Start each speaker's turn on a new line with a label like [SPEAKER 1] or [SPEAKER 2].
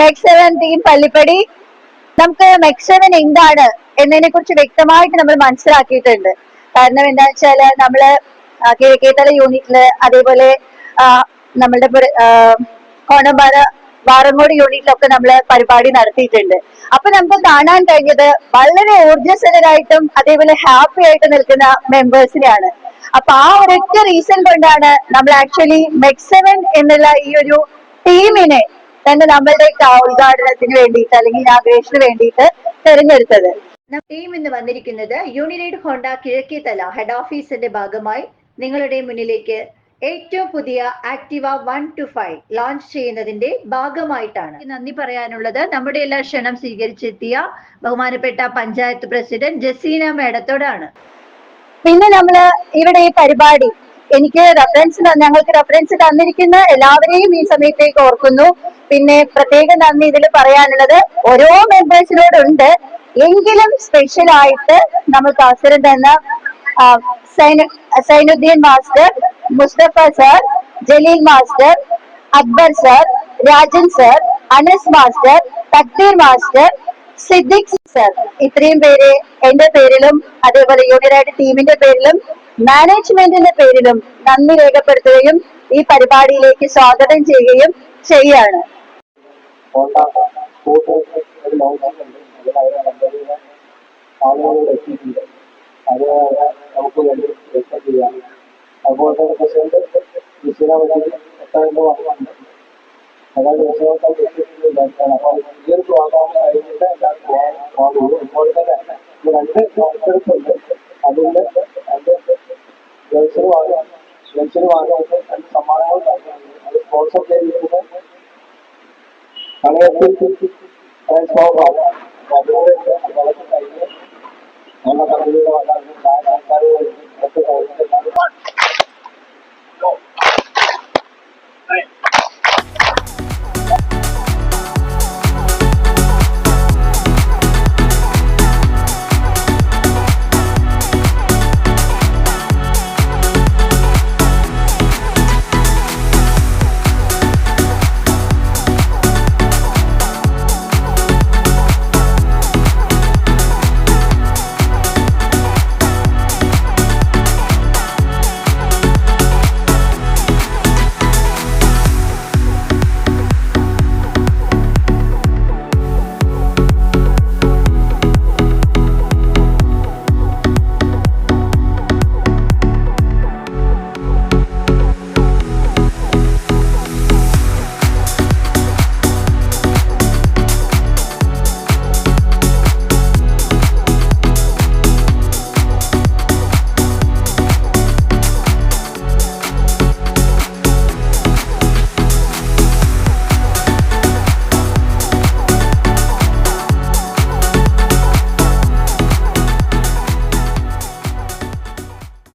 [SPEAKER 1] മെക്സവൻ team Pallippadi. നമുക്ക് മെക്സവൻ എന്താണ് എന്നതിനെ കുറിച്ച് വ്യക്തമായിട്ട് നമ്മൾ മനസ്സിലാക്കിയിട്ടുണ്ട്. കാരണം എന്താ വെച്ചാല് നമ്മള് കിഴക്കേത്തല യൂണിറ്റില്, അതേപോലെ നമ്മളുടെ കോണമ്പാറ വാറങ്ങോട് യൂണിറ്റിലൊക്കെ നമ്മൾ പരിപാടി നടത്തിയിട്ടുണ്ട്. അപ്പൊ നമുക്ക് കാണാൻ കഴിഞ്ഞത് വളരെ ഊർജ്ജസ്വലരായിട്ടും അതേപോലെ ഹാപ്പി ആയിട്ട് നിൽക്കുന്ന മെമ്പേഴ്സിനെയാണ്. അപ്പൊ ആ ഒരൊറ്റ റീസൺ കൊണ്ടാണ് നമ്മൾ ആക്ച്വലി മെക്സവൻ എന്നുള്ള ഈ ഒരു ടീമിനെ തന്നെ നമ്മളുടെ ഉദ്ഘാടനത്തിന് വേണ്ടിയിട്ട് അല്ലെങ്കിൽ ഇനാഗ്രേഷന് വേണ്ടിയിട്ട് തെരഞ്ഞെടുത്തത്. ടീം ഇന്ന് വന്നിരിക്കുന്നത് യൂണിനൈഡ് ഹോണ്ട കിഴക്കേത്തല ഹെഡ് ഓഫീസിന്റെ ഭാഗമായി നിങ്ങളുടെ മുന്നിലേക്ക് ഏറ്റവും പുതിയ ആക്ടിവ 125 ലോഞ്ച് ചെയ്യുന്നതിന്റെ ഭാഗമായിട്ടാണ്. നന്ദി പറയാനുള്ളത് നമ്മുടെ എല്ലാ ക്ഷണം സ്വീകരിച്ചെത്തിയ ബഹുമാനപ്പെട്ട പഞ്ചായത്ത് പ്രസിഡന്റ് ജസീന മേഡത്തോടാണ്. പിന്നെ നമ്മള് ഇവിടെ ഈ പരിപാടി ഞങ്ങൾക്ക് റെഫറൻസ് തന്നിരിക്കുന്ന എല്ലാവരെയും ഈ സമയത്തേക്ക് ഓർക്കുന്നു. പിന്നെ പ്രത്യേക നന്ദി ഇതിൽ പറയാനുള്ളത് ഓരോ മെമ്പേഴ്സിനോടുണ്ട്. എങ്കിലും സ്പെഷ്യൽ ആയിട്ട് നമുക്ക് അവസരം തന്ന Zainuddin master, Mustafa sir, Jaleel master, Akbar sir, Rajan sir, Anas master, Takthir master, Siddique sir, ഇത്രയും പേര് എന്റെ പേരിലും അതേപോലെ യൂണിയനായിട്ട് ടീമിന്റെ പേരിലും മാനേജ്മെന്റിന്റെ പേരിലും നന്ദി രേഖപ്പെടുത്തുകയും ഈ പരിപാടിയിലേക്ക് സ്വാഗതം ചെയ്യുകയും ചെയ്യാണ്.
[SPEAKER 2] നമുക്ക് വേണ്ടി ചെയ്യാം. അതുപോലെ തന്നെ പ്രസിഡന്റ് അതായത് വിഷയത്താൽ അപ്പോൾ ഈ ഒരു പ്രോഗ്രാം കഴിഞ്ഞിട്ട് എല്ലാവരും പോകുള്ളൂ. അതുപോലെ തന്നെ രണ്ട് കോൺഫറൻസുണ്ട്. അതിന്റെ ഗൾസിന് വാങ്ങാൻ രണ്ട് സമ്മാനങ്ങൾ നൽകുന്നുണ്ട്. അത് സ്പോൺസർ ചെയ്തിരിക്കുന്നത് കളയത്തിൽ പ്രോഗ്രാം. അതുപോലെ അതൊക്കെ കഴിഞ്ഞ് നമ്മുടെ കമ്പനിയുടെ വല്ല ആൾക്കാർ